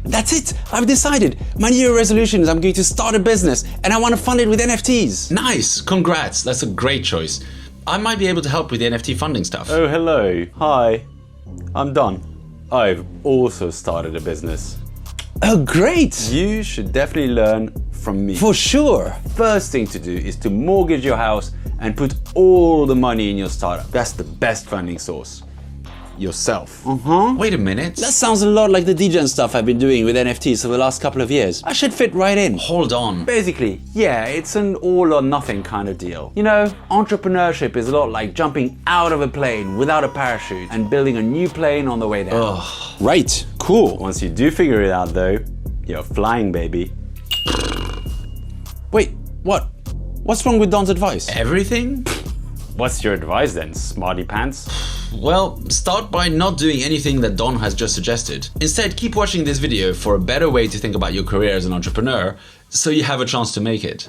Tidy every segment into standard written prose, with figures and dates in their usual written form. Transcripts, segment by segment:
That's it! I've decided! My New Year resolution is I'm going to start a business and I want to fund it with NFTs. Nice! Congrats! That's a great choice. I might be able to help with the NFT funding stuff. Oh, hello. Hi. I'm Don. I've also started a business. Oh, great! You should definitely learn from me. For sure! First thing to do is to mortgage your house and put all the money in your startup. That's the best funding source. Yourself. Wait a minute. That sounds a lot like the degen stuff I've been doing with NFTs for the last couple of years. I should fit right in. Hold on. Basically, yeah, it's an all or nothing kind of deal. You know, entrepreneurship is a lot like jumping out of a plane without a parachute and building a new plane on the way down. Ugh. Right, cool. Once you do figure it out though, you're flying, baby. Wait, what? What's wrong with Don's advice? Everything? What's your advice then, smarty pants? Well, start by not doing anything that Don has just suggested. Instead, keep watching this video for a better way to think about your career as an entrepreneur, so you have a chance to make it.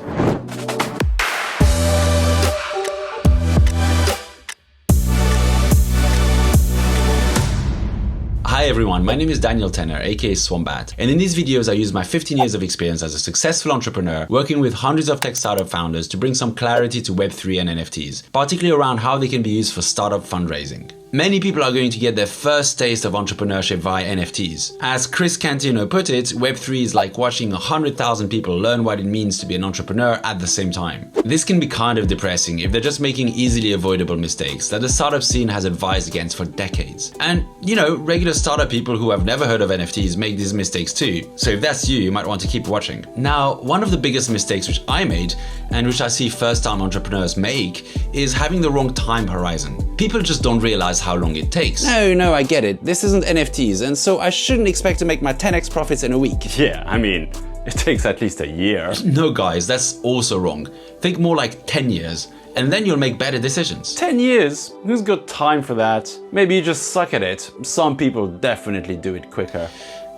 Hi everyone, my name is Daniel Tenner, aka Swombat, and in these videos I use my 15 years of experience as a successful entrepreneur working with hundreds of tech startup founders to bring some clarity to Web3 and NFTs, particularly around how they can be used for startup fundraising. Many people are going to get their first taste of entrepreneurship via NFTs. As Chris Cantino put it, Web3 is like watching 100,000 people learn what it means to be an entrepreneur at the same time. This can be kind of depressing if they're just making easily avoidable mistakes that the startup scene has advised against for decades. And, you know, regular startup people who have never heard of NFTs make these mistakes too. So if that's you might want to keep watching. Now, one of the biggest mistakes which I made, and which I see first-time entrepreneurs make, is having the wrong time horizon. People just don't realize how long it takes. No, I get it. This isn't NFTs, and so I shouldn't expect to make my 10x profits in a week. Yeah, I mean, it takes at least a year. No guys, that's also wrong. Think more like 10 years, and then you'll make better decisions. 10 years? Who's got time for that? Maybe you just suck at it. Some people definitely do it quicker.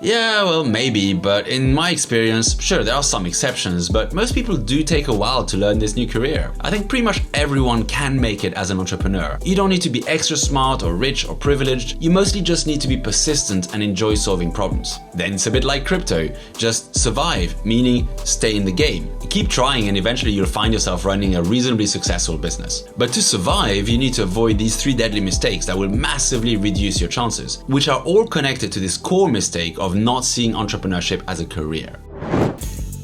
Yeah, well, maybe, but in my experience, sure, there are some exceptions, but most people do take a while to learn this new career. I think pretty much everyone can make it as an entrepreneur. You don't need to be extra smart or rich or privileged, you mostly just need to be persistent and enjoy solving problems. Then it's a bit like crypto, just survive, meaning stay in the game. Keep trying and eventually you'll find yourself running a reasonably successful business. But to survive, you need to avoid these 3 deadly mistakes that will massively reduce your chances, which are all connected to this core mistake of not seeing entrepreneurship as a career.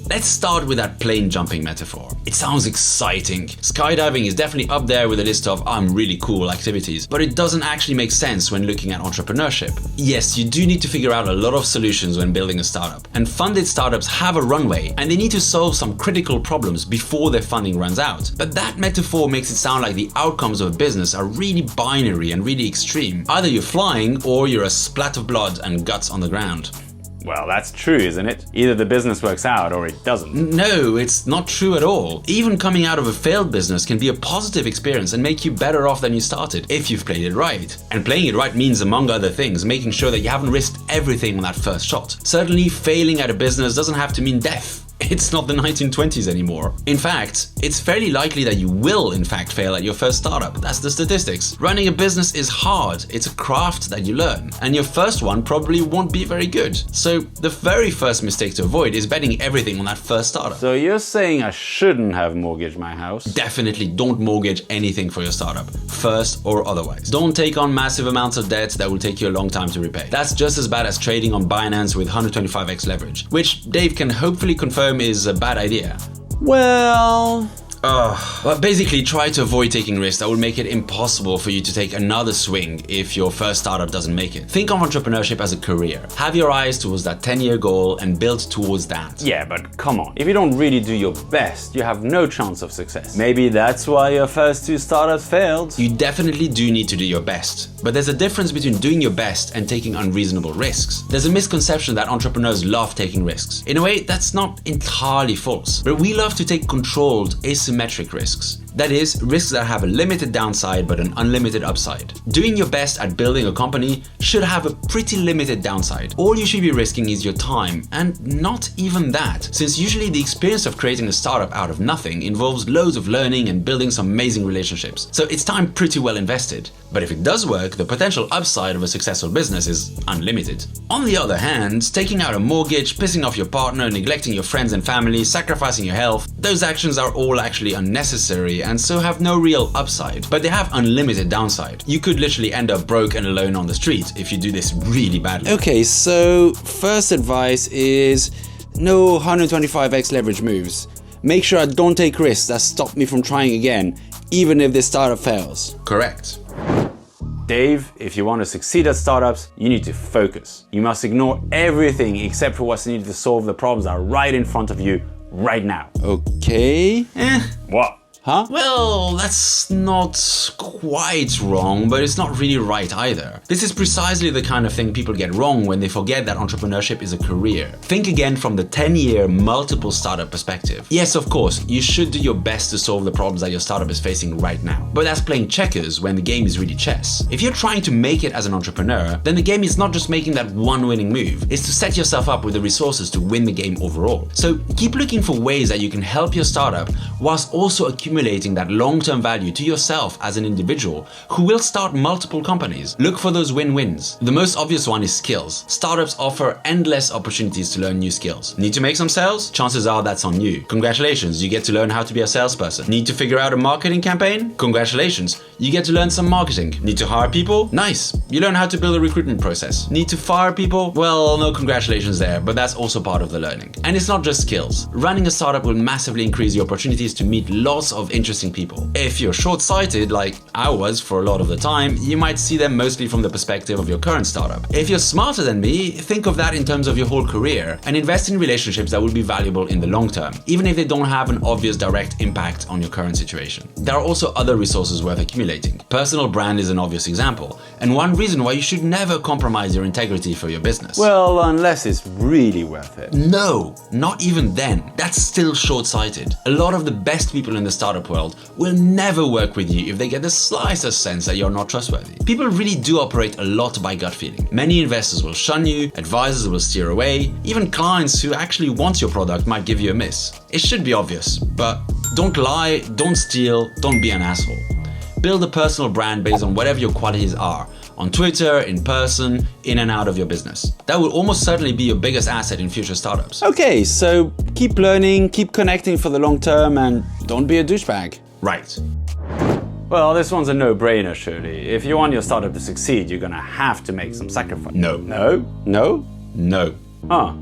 Let's start with that plane jumping metaphor. It sounds exciting. Skydiving is definitely up there with a list of I'm really cool activities, but it doesn't actually make sense when looking at entrepreneurship. Yes, you do need to figure out a lot of solutions when building a startup, and funded startups have a runway, and they need to solve some critical problems before their funding runs out. But that metaphor makes it sound like the outcomes of a business are really binary and really extreme. Either you're flying or you're a splat of blood and guts on the ground. Well, that's true, isn't it? Either the business works out or it doesn't. No, it's not true at all. Even coming out of a failed business can be a positive experience and make you better off than you started, if you've played it right. And playing it right means, among other things, making sure that you haven't risked everything on that first shot. Certainly, failing at a business doesn't have to mean death. It's not the 1920s anymore. In fact, it's fairly likely that you will in fact fail at your first startup. That's the statistics. Running a business is hard. It's a craft that you learn. And your first one probably won't be very good. So the very first mistake to avoid is betting everything on that first startup. So you're saying I shouldn't have mortgaged my house? Definitely don't mortgage anything for your startup, first or otherwise. Don't take on massive amounts of debt that will take you a long time to repay. That's just as bad as trading on Binance with 125x leverage, which Dave can hopefully confirm is a bad idea. Well... But basically try to avoid taking risks that will make it impossible for you to take another swing if your first startup doesn't make it. Think of entrepreneurship as a career. Have your eyes towards that 10-year goal and build towards that. Yeah, but come on. If you don't really do your best, you have no chance of success. Maybe that's why your first 2 startups failed. You definitely do need to do your best. But there's a difference between doing your best and taking unreasonable risks. There's a misconception that entrepreneurs love taking risks. In a way, that's not entirely false. But we love to take controlled, asymmetric risks. That is, risks that have a limited downside but an unlimited upside. Doing your best at building a company should have a pretty limited downside. All you should be risking is your time, and not even that, since usually the experience of creating a startup out of nothing involves loads of learning and building some amazing relationships. So it's time pretty well invested. But if it does work, the potential upside of a successful business is unlimited. On the other hand, taking out a mortgage, pissing off your partner, neglecting your friends and family, sacrificing your health, those actions are all actually unnecessary and so have no real upside, but they have unlimited downside. You could literally end up broke and alone on the street if you do this really badly. Okay, so first advice is no 125x leverage moves. Make sure I don't take risks that stop me from trying again, even if this startup fails. Correct. Dave, if you want to succeed at startups, you need to focus. You must ignore everything except for what's needed to solve the problems that are right in front of you right now. Okay. What? Huh? Well, that's not quite wrong, but it's not really right either. This is precisely the kind of thing people get wrong when they forget that entrepreneurship is a career. Think again from the 10-year multiple startup perspective. Yes, of course, you should do your best to solve the problems that your startup is facing right now. But that's playing checkers when the game is really chess. If you're trying to make it as an entrepreneur, then the game is not just making that one winning move, it's to set yourself up with the resources to win the game overall. So keep looking for ways that you can help your startup whilst also accumulating that long-term value to yourself as an individual who will start multiple companies. Look for those win-wins. The most obvious one is skills. Startups offer endless opportunities to learn new skills. Need to make some sales? Chances are that's on you. Congratulations, you get to learn how to be a salesperson. Need to figure out a marketing campaign? Congratulations, you get to learn some marketing. Need to hire people? Nice, you learn how to build a recruitment process. Need to fire people? Well, no congratulations there, but that's also part of the learning. And it's not just skills. Running a startup will massively increase your opportunities to meet lots of interesting people. If you're short-sighted, like I was for a lot of the time, you might see them mostly from the perspective of your current startup. If you're smarter than me, think of that in terms of your whole career and invest in relationships that will be valuable in the long term, even if they don't have an obvious direct impact on your current situation. There are also other resources worth accumulating. Personal brand is an obvious example, and one reason why you should never compromise your integrity for your business. Well, unless it's really worth it. No, not even then. That's still short-sighted. A lot of the best people in the startup world will never work with you if they get the slightest sense that you're not trustworthy. People really do operate a lot by gut feeling. Many investors will shun you, advisors will steer away, even clients who actually want your product might give you a miss. It should be obvious, but don't lie, don't steal, don't be an asshole. Build a personal brand based on whatever your qualities are, on Twitter, in person, in and out of your business. That will almost certainly be your biggest asset in future startups. Okay, so keep learning, keep connecting for the long term, and don't be a douchebag. Right. Well, this one's a no-brainer, surely. If you want your startup to succeed, you're gonna have to make some sacrifice. No. No? No? No. Huh.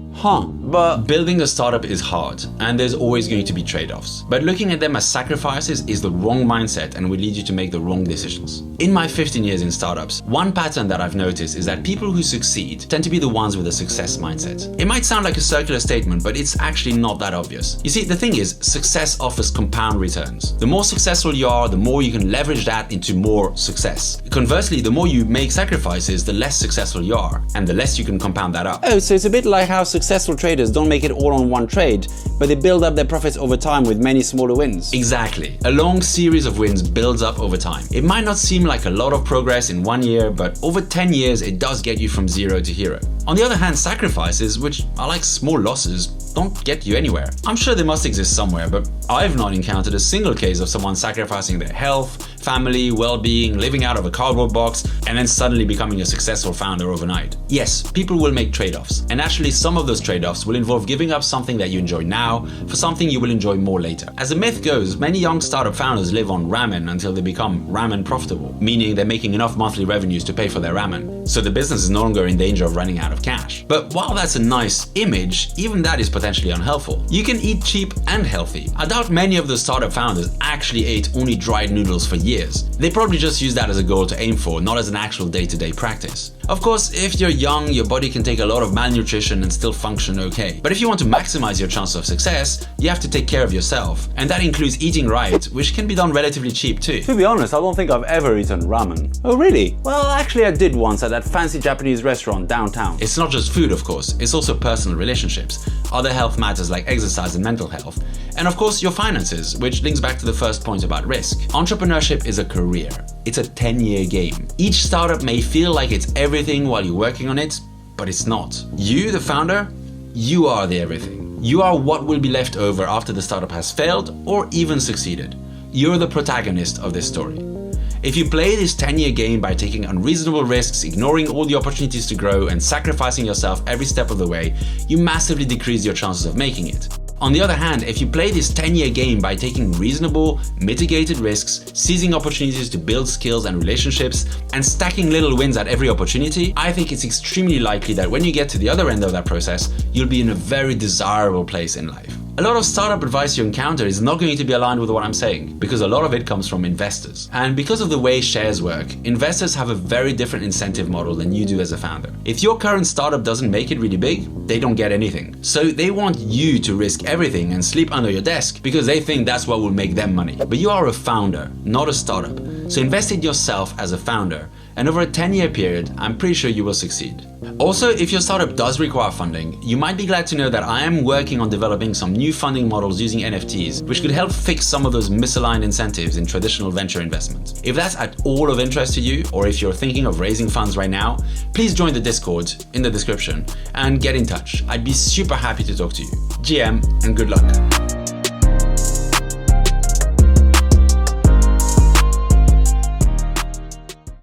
But building a startup is hard, and there's always going to be trade-offs. But looking at them as sacrifices is the wrong mindset and will lead you to make the wrong decisions. In my 15 years in startups, one pattern that I've noticed is that people who succeed tend to be the ones with a success mindset. It might sound like a circular statement, but it's actually not that obvious. You see, the thing is, success offers compound returns. The more successful you are, the more you can leverage that into more success. Conversely, the more you make sacrifices, the less successful you are, and the less you can compound that up. Oh, so it's a bit like how successful traders don't make it all on one trade, but they build up their profits over time with many smaller wins. Exactly. A long series of wins builds up over time. It might not seem like a lot of progress in 1 year, but over 10 years it does get you from zero to hero. On the other hand, sacrifices, which are like small losses, don't get you anywhere. I'm sure they must exist somewhere, but I've not encountered a single case of someone sacrificing their health, family, well-being, living out of a cardboard box, and then suddenly becoming a successful founder overnight. Yes, people will make trade-offs, and actually some of those trade-offs will involve giving up something that you enjoy now for something you will enjoy more later. As the myth goes, many young startup founders live on ramen until they become ramen profitable, meaning they're making enough monthly revenues to pay for their ramen, so the business is no longer in danger of running out of cash. But while that's a nice image, even that is potentially unhelpful. You can eat cheap and healthy. I doubt many of the startup founders actually ate only dried noodles for years. They probably just used that as a goal to aim for, not as an actual day-to-day practice. Of course, if you're young, your body can take a lot of malnutrition and still function okay. But if you want to maximize your chance of success, you have to take care of yourself. And that includes eating right, which can be done relatively cheap too. To be honest, I don't think I've ever eaten ramen. Oh really? Well, actually I did once at that fancy Japanese restaurant downtown. It's not just food, of course, it's also personal relationships, other health matters like exercise and mental health, and of course your finances, which links back to the first point about risk. Entrepreneurship is a career. It's a 10-year game. Each startup may feel like it's everything while you're working on it, but it's not. You, the founder, you are the everything. You are what will be left over after the startup has failed or even succeeded. You're the protagonist of this story. If you play this 10-year game by taking unreasonable risks, ignoring all the opportunities to grow, and sacrificing yourself every step of the way, you massively decrease your chances of making it. On the other hand, if you play this 10-year game by taking reasonable, mitigated risks, seizing opportunities to build skills and relationships, and stacking little wins at every opportunity, I think it's extremely likely that when you get to the other end of that process, you'll be in a very desirable place in life. A lot of startup advice you encounter is not going to be aligned with what I'm saying, because a lot of it comes from investors. And because of the way shares work, investors have a very different incentive model than you do as a founder. If your current startup doesn't make it really big, they don't get anything. So they want you to risk everything and sleep under your desk because they think that's what will make them money. But you are a founder, not a startup. So invest in yourself as a founder, and over a 10-year period, I'm pretty sure you will succeed. Also, if your startup does require funding, you might be glad to know that I am working on developing some new funding models using NFTs, which could help fix some of those misaligned incentives in traditional venture investment. If that's at all of interest to you, or if you're thinking of raising funds right now, please join the Discord in the description and get in touch. I'd be super happy to talk to you. GM, and good luck.